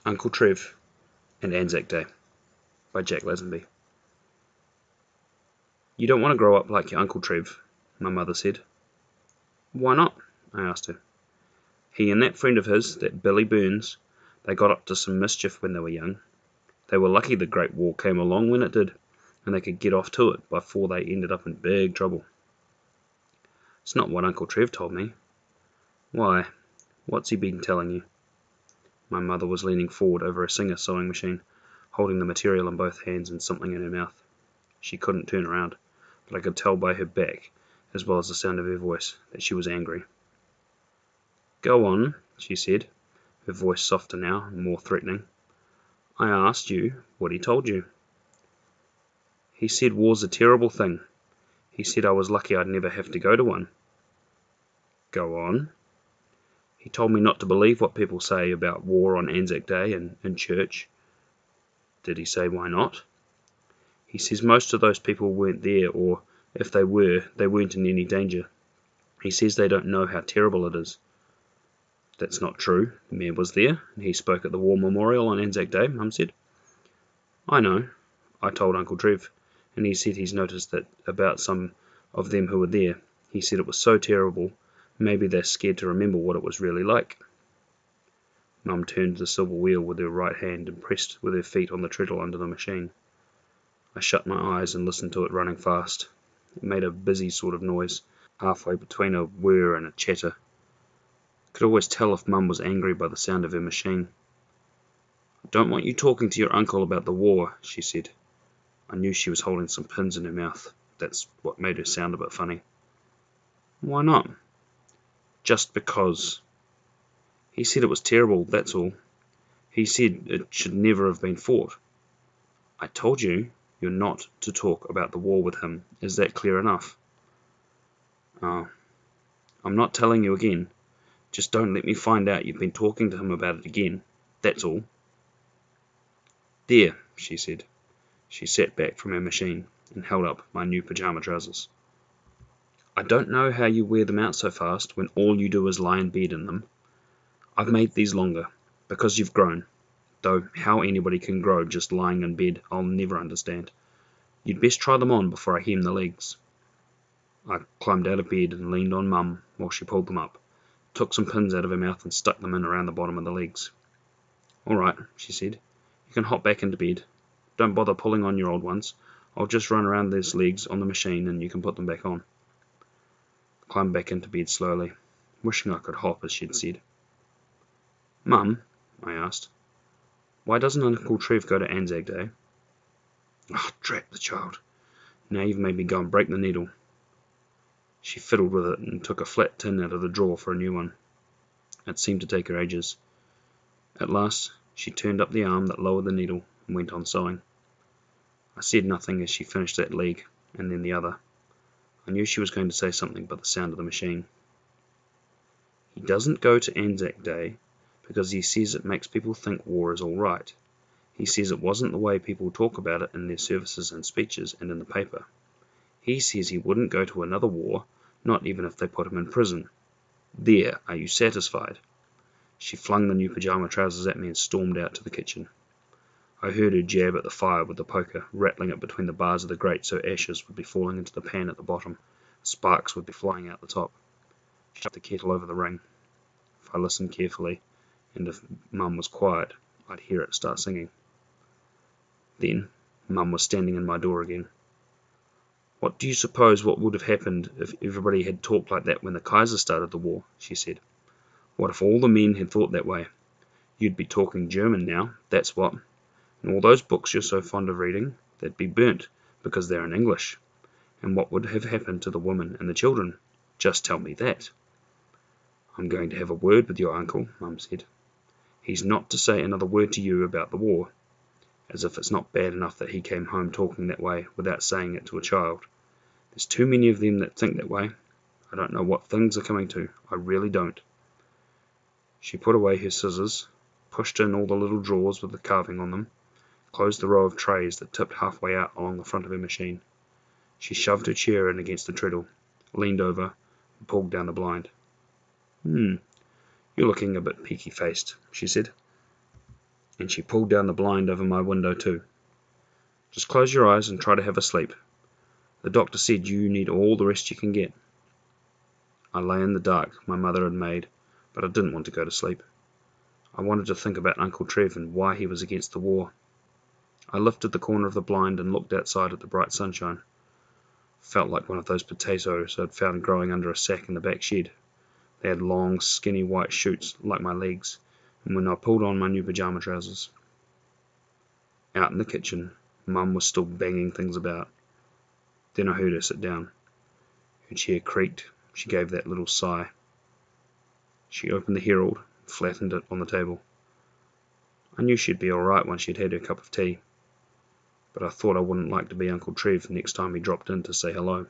Uncle Trev and Anzac Day by Jack Lasenby. You don't want to grow up like your Uncle Trev, my mother said. Why not? I asked her. He and that friend of his, that Billy Burns, they got up to some mischief when they were young. They were lucky the Great War came along when it did, and they could get off to it before they ended up in big trouble. It's not what Uncle Trev told me. Why, what's he been telling you? My mother was leaning forward over a Singer sewing machine, holding the material in both hands and something in her mouth. She couldn't turn around, but I could tell by her back, as well as the sound of her voice, that she was angry. Go on, she said, her voice softer now and more threatening. I asked you what he told you. He said war's a terrible thing. He said I was lucky I'd never have to go to one. Go on. He told me not to believe what people say about war on Anzac Day and in church. Did he say why not? He says most of those people weren't there, or if they were, they weren't in any danger. He says they don't know how terrible it is. That's not true. The mayor was there, and he spoke at the War Memorial on Anzac Day, Mum said. I know, I told Uncle Trev, and he said he's noticed that about some of them who were there. He said it was so terrible, maybe they're scared to remember what it was really like. Mum turned the silver wheel with her right hand and pressed with her feet on the treadle under the machine. I shut my eyes and listened to it running fast. It made a busy sort of noise, halfway between a whir and a chatter. I could always tell if Mum was angry by the sound of her machine. I don't want you talking to your uncle about the war, she said. I knew she was holding some pins in her mouth. That's what made her sound a bit funny. Why not? Just because. He said it was terrible, that's all. He said it should never have been fought. I told you you're not to talk about the war with him. Is that clear enough? Oh, I'm not telling you again. Just don't let me find out you've been talking to him about it again. That's all. There, she said. She sat back from her machine and held up my new pyjama trousers. I don't know how you wear them out so fast when all you do is lie in bed in them. I've made these longer, because you've grown, though how anybody can grow just lying in bed I'll never understand. You'd best try them on before I hem the legs. I climbed out of bed and leaned on Mum while she pulled them up, took some pins out of her mouth and stuck them in around the bottom of the legs. All right, she said, you can hop back into bed. Don't bother pulling on your old ones. I'll just run around these legs on the machine and you can put them back on. I climbed back into bed slowly, wishing I could hop as she'd said. Mum, I asked, why doesn't Uncle Trev go to Anzac Day? Oh, drat the child. Now you've made me go and break the needle. She fiddled with it and took a flat tin out of the drawer for a new one. It seemed to take her ages. At last, she turned up the arm that lowered the needle and went on sewing. I said nothing as she finished that leg and then the other. I knew she was going to say something but the sound of the machine. He doesn't go to Anzac Day because he says it makes people think war is all right. He says it wasn't the way people talk about it in their services and speeches and in the paper. He says he wouldn't go to another war, not even if they put him in prison. There, are you satisfied? She flung the new pyjama trousers at me and stormed out to the kitchen. I heard her jab at the fire with the poker, rattling it between the bars of the grate so ashes would be falling into the pan at the bottom. Sparks would be flying out the top. She shoved the kettle over the ring. If I listened carefully, and if Mum was quiet, I'd hear it start singing. Then Mum was standing in my door again. What do you suppose what would have happened if everybody had talked like that when the Kaiser started the war? She said. What if all the men had thought that way? You'd be talking German now, that's what. And all those books you're so fond of reading, they'd be burnt, because they're in English. And what would have happened to the women and the children? Just tell me that. I'm going to have a word with your uncle, Mum said. He's not to say another word to you about the war. As if it's not bad enough that he came home talking that way without saying it to a child. There's too many of them that think that way. I don't know what things are coming to. I really don't. She put away her scissors, pushed in all the little drawers with the carving on them, closed the row of trays that tipped halfway out along the front of her machine. She shoved her chair in against the treadle, leaned over, and pulled down the blind. You're looking a bit peaky-faced, she said. and she pulled down the blind over my window too. "Just close your eyes and try to have a sleep. The doctor said you need all the rest you can get." I lay in the dark my mother had made, but I didn't want to go to sleep. I wanted to think about Uncle Trev and why he was against the war. I lifted the corner of the blind and looked outside at the bright sunshine. Felt like one of those potatoes I'd found growing under a sack in the back shed. They had long, skinny white shoots like my legs, and when I pulled on my new pyjama trousers. Out in the kitchen, Mum was still banging things about. Then I heard her sit down. Her chair creaked. She gave that little sigh. She opened the Herald and flattened it on the table. I knew she'd be all right once she'd had her cup of tea, but I thought I wouldn't like to be Uncle Trev next time he dropped in to say hello.